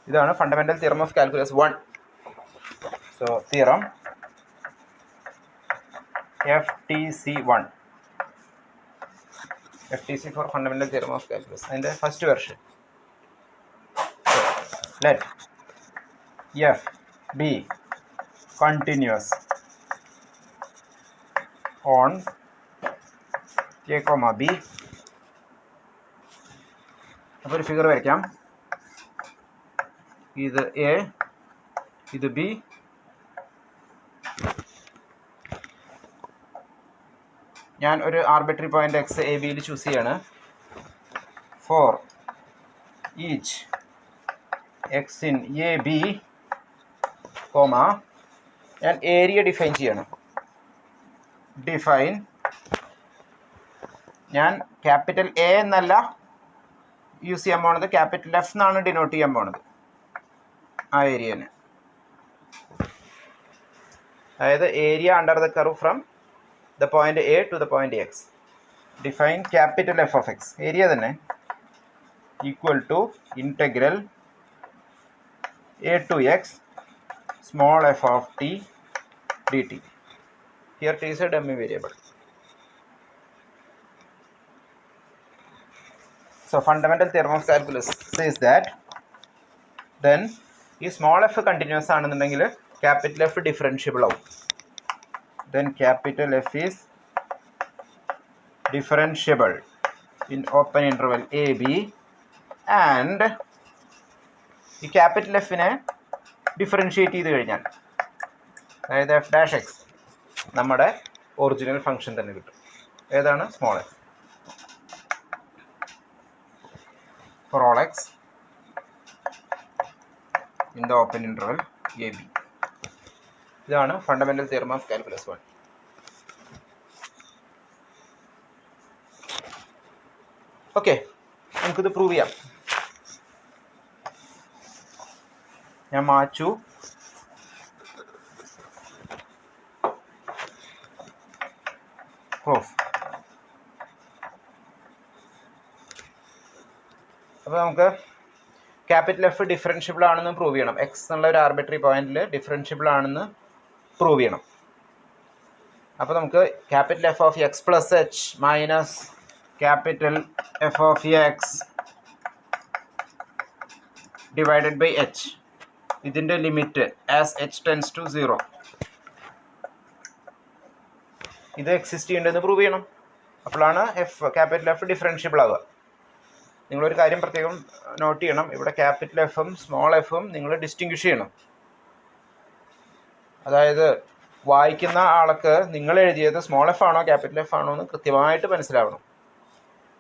ഇതാണ് fundamental theorem of calculus 1. So theorem FTC1, FTC for Fundamental Theorem of Calculus, അതിൻ്റെ first version. Let F be continuous on A, B. അപ്പോൾ ഒരു figure വരയ്ക്കാം. ഇത് A, ഇത് B. ഞാൻ ഒരു ആർബിട്രറി പോയിന്റ് എക്സ് എ ബിയിൽ ചൂസ് ചെയ്യാണ്. For each X in a B comma ഞാൻ ഏരിയ ഡിഫൈൻ ചെയ്യണം. ഡിഫൈൻ ഞാൻ ക്യാപിറ്റൽ എ എന്നല്ല യൂസ് ചെയ്യാൻ പോണത്, ക്യാപിറ്റൽ എഫ് എന്നാണ് ഡിനോട്ട് ചെയ്യാൻ പോണത് ആ ഏരിയന്. അതായത് area under the curve from the point A to the point X. Define capital F of X. Area തന്നെ equal to integral A to X small f of t dt. Here t is a dummy variable. So fundamental theorem of calculus says that then ഈ small f continuous ആണെന്നുണ്ടെങ്കിൽ capital F differentiable ആവും. Then capital F is differentiable in open interval AB, and ഈ capital F നെ differentiate ചെയ്ത് കഴിഞ്ഞാൽ അതായത് f dash x നമ്മുടെ original function തന്നെ കിട്ടും. ഏതാണ്? Small f for all x in the open interval AB. ഇതാണ് fundamental theorem of calculus 1. Okay, നമുക്കിത് പ്രൂവ് ചെയ്യാം. ഞാൻ മാച്ചു. പ്രൂഫ്. അപ്പോൾ നമുക്ക് ക്യാപിറ്റൽ എഫ് ഡിഫറൻഷ്യബിൾ ആണെന്ന് പ്രൂവ് ചെയ്യണം. എക്സ് എന്നുള്ള ഒരു ആർബിട്രറി പോയിന്റിൽ ഡിഫറൻഷ്യബിൾ ആണെന്ന് പ്രൂവ് ചെയ്യണം. അപ്പോൾ നമുക്ക് capital F of X plus H minus capital F of X divided by H, ഇതിൻ്റെ limit as H tends to 0 ഇത് എക്സിസ്റ്റ് ചെയ്യേണ്ടതെന്ന് പ്രൂവ് ചെയ്യണം. അപ്പോഴാണ് ക്യാപിറ്റൽ എഫ് ഡിഫറൻഷ്യബിൾ ആവുക. നിങ്ങളൊരു കാര്യം പ്രത്യേകം നോട്ട് ചെയ്യണം. ഇവിടെ ക്യാപിറ്റൽ എഫും സ്മോൾ എഫും നിങ്ങൾ ഡിസ്റ്റിങ്വിഷ് ചെയ്യണം. അതായത് വായിക്കുന്ന ആൾക്ക് നിങ്ങൾ എഴുതിയത് സ്മോൾ എഫ് ആണോ ക്യാപിറ്റൽ എഫ് ആണോ എന്ന് കൃത്യമായിട്ട് മനസ്സിലാവണം.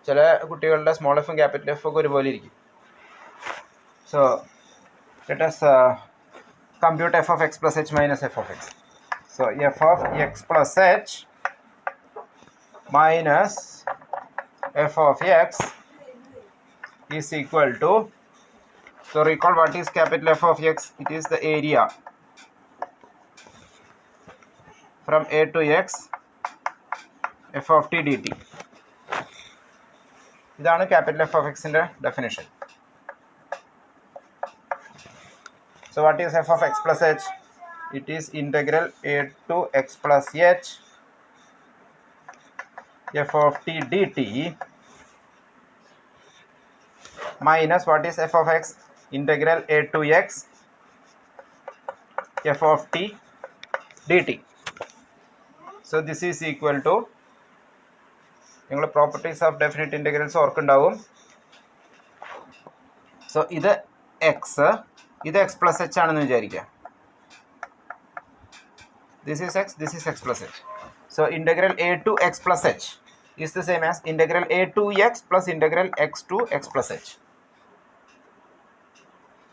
ചില കുട്ടികളുടെ സ്മോൾ എഫും ക്യാപിറ്റൽ എഫും ഒക്കെ ഒരുപോലെ ഇരിക്കും. So let us compute f of x plus h minus f of x. So f of x plus h minus f of x is equal to, so recall what is capital F of x. It is the area from A to x f of t dt. ഇതാണ് capital F of എക്സിൻ്റെ definition. So what is f of x plus h? It is integral A to x plus h f of t dt minus what is f of x? Integral A to x f of t dt. So this is equal to, നിങ്ങൾ properties of definite integrals ഓർക്കുണ്ടാവും. So ഇത് X, ഇത് X plus H ആണെന്ന് വിചാരിക്കുക. This is X, this is X plus H. So integral A to X plus H is the same as integral A to X plus integral X to X plus H.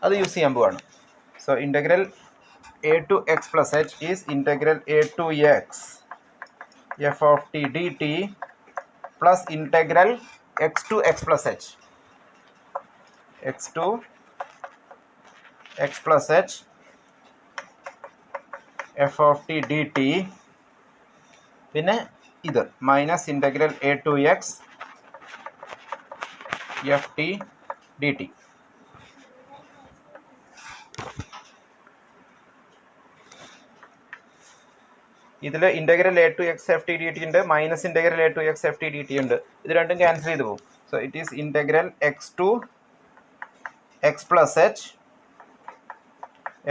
അത് use ചെയ്യാൻ പോവാണ്. So integral A to X plus H is integral A to X F of T D T plus integral x to x plus h, x to x plus h f of t dt, പിന്നെ ഇത് minus integral A to X F T D T. ഇതിൽ ഇൻ്റഗ്രൽ a to x ft dt ഉണ്ട്, minus integral a to x ft dt ഉണ്ട്. ഇത് രണ്ടും cancel ചെയ്ത് പോകും. So it is integral x to x plus h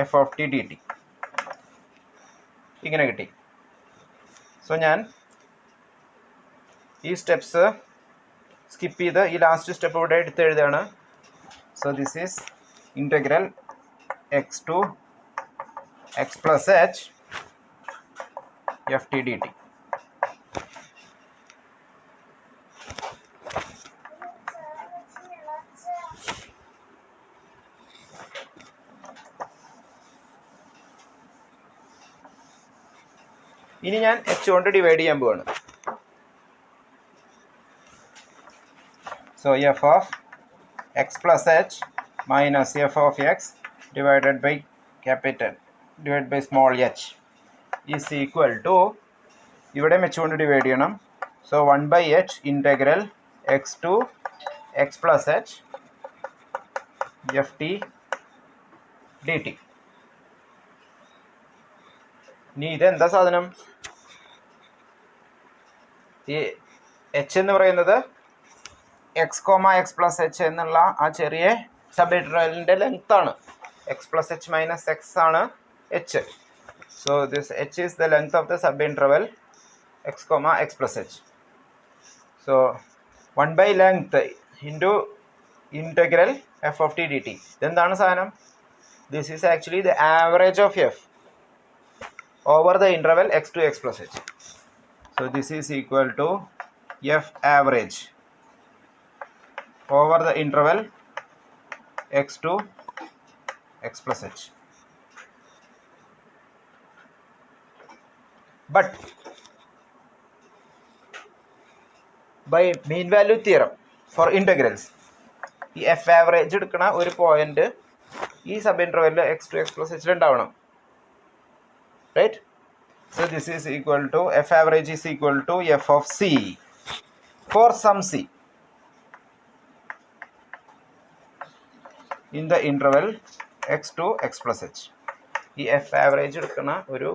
f of t dt. ഇങ്ങനെ കിട്ടി. സോ ഞാൻ ഈ സ്റ്റെപ്സ് സ്കിപ്പ് ചെയ്ത് ഈ ലാസ്റ്റ് സ്റ്റെപ്പ് ഇവിടെ എടുത്ത് എഴുതുകയാണ്. So this is integral x to x plus h ft dt. ഇനി ഞാൻ h കൊണ്ട് ഡിവൈഡ് ചെയ്യാൻ പോവാണ്. So f of x plus h minus f of x divided by small h is equal to, ഇവിടെ h കൊണ്ട് divide ചെയ്യണം. So 1/h integral x to x plus h ft dt. ഇനി ഇതെന്താ സാധനം? ഈ h എന്ന് പറയുന്നത് x, x plus h എന്നുള്ള ആ ചെറിയ സബ് ഇൻ്റർവെലിൻ്റെ ലെങ്ത് ആണ്. x plus h minus x ആണ് h. So this h is the length of the sub interval x, x plus h. So 1/length into integral f of t dt. ഇതെന്താണ് സാധനം? This is actually the average of f over the interval x to x plus h. So this is equal to f average over the interval x to x plus h. But by mean value theorem for integrals, ഈ f average എടുക്കണ ഒരു point ഈ sub ഇൻ്റർവെല്ലിൽ x to x plus h ഉണ്ടാവണം. Right? So this is equal to, f average is equal to f of c for some c in the interval x to x plus h. ഈ f average എടുക്കുന്ന ഒരു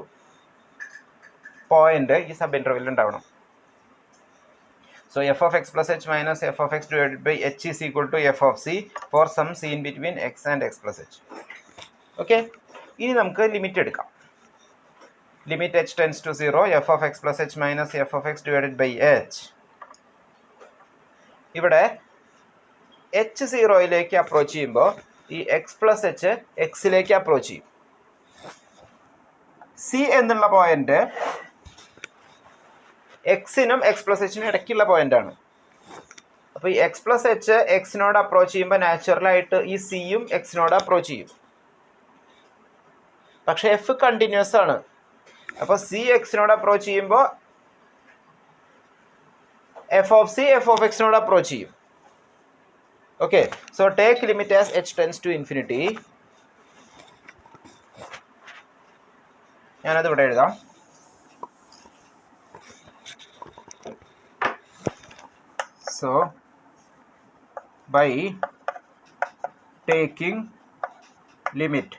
point ഈ sub ഇൻ്റർവെല്ലിൽ ഉണ്ടാവണം. So f of x plus h minus f of x divided by h is equal to f of c for some c in between x and x plus h. Okay? ഇനി നമുക്ക് limit എടുക്കാം. Limit h tends to 0, f of x plus h minus f of x divided by h. ഇവിടെ h 0യിലേക്ക് approach ചെയ്യുമ്പോൾ ഈ x plus h എക്സിലേക്ക് approach ചെയ്യും. c എന്നുള്ള point എക്സിനും x plus hനും ഇടയ്ക്കുള്ള പോയിന്റാണ്. അപ്പോൾ ഈ x plus h എക്സിനോട് അപ്രോച്ച് ചെയ്യുമ്പോൾ നാച്ചുറലായിട്ട് ഈ സിയും എക്സിനോട് അപ്രോച്ച് ചെയ്യും. പക്ഷെ എഫ് കണ്ടിന്യൂസ് ആണ്. അപ്പോൾ സി എക്സിനോട് അപ്രോച്ച് ചെയ്യുമ്പോൾ F of C F of എക്സിനോട് അപ്രോച്ച് ചെയ്യും. Okay, so take limit as h tends to infinity. ഞാനത് ഇവിടെ എഴുതാം. So by taking limit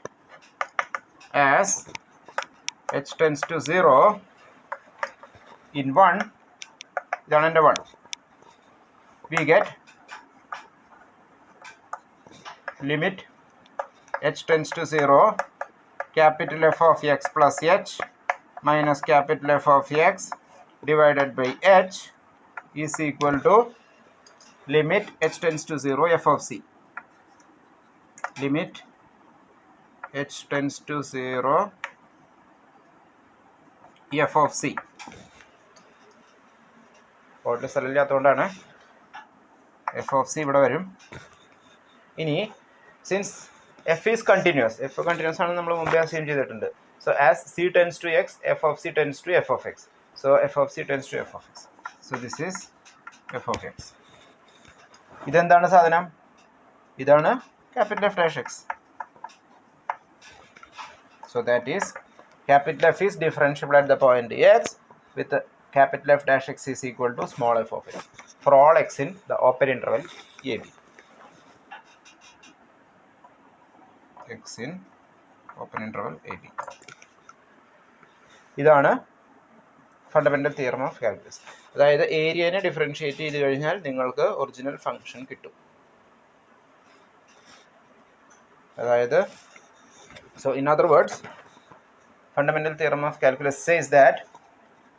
as h tends to 0 in 1, ഇതാണ് എൻ്റെ 1, we get limit h tends to 0 capital F of x plus h minus capital F of x divided by h is equal to limit h tends to 0 f of c. Limit h tends to 0 f of c. Order സ്ഥലമില്ലാത്തതുകൊണ്ടാണ് F of C ഇവിടെ വരും. ഇനി since F is continues, F continues ആണ് നമ്മൾ മുമ്പേ assume ചെയ്തിട്ടുണ്ട്. So as C tends to X F of C tends to F of X. So F of C tends to F of X. So this is F of X. ഇതെന്താണ് സാധനം? ഇതാണ് capital F dash X. So that is capital F is differentiable at the point X with capital F dash x is equal to small f of x for all x in the open interval AB. X in open interval AB. ഇതാണ് fundamental theorem of calculus. അതായത് ഏരിയനെ differentiate ചെയ്ത് കഴിഞ്ഞാൽ നിങ്ങൾക്ക് original function കിട്ടും. അതായത് so in other words, fundamental theorem of calculus says that,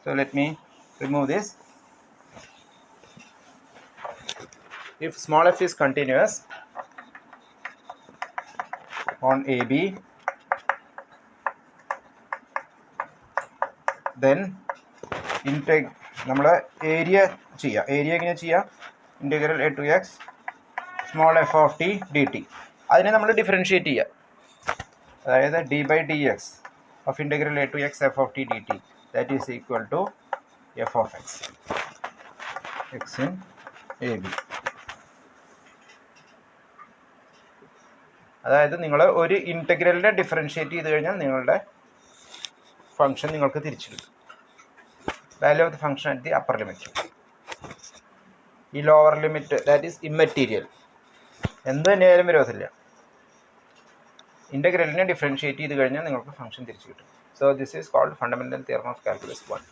so let me remove this, if small f is continuous on AB, then നമ്മൾ area ചെയ്യുക. Area എങ്ങനെ ചെയ്യുക? Integral A to x small f of T D t. അതിനെ നമ്മൾ differentiate ചെയ്യുക. അതായത് d by d x of integral A to X F of T D t that is equal to F of x x in a b. അതായത് നിങ്ങൾ ഒരു ഇൻ്റഗ്രലിനെ differentiate ചെയ്ത് കഴിഞ്ഞാൽ നിങ്ങളുടെ ഫംഗ്ഷൻ നിങ്ങൾക്ക് തിരിച്ചു കിട്ടും. Value of the function at the upper limit. ഈ lower limit that is immaterial. എന്ത് തന്നെയായാലും വിരോധമില്ല. ഇൻ്റഗ്രലിനെ ഡിഫറൻഷ്യേറ്റ് ചെയ്ത് കഴിഞ്ഞാൽ നിങ്ങൾക്ക് ഫംഗ്ഷൻ തിരിച്ചു കിട്ടും. So this is called fundamental theorem of calculus 1.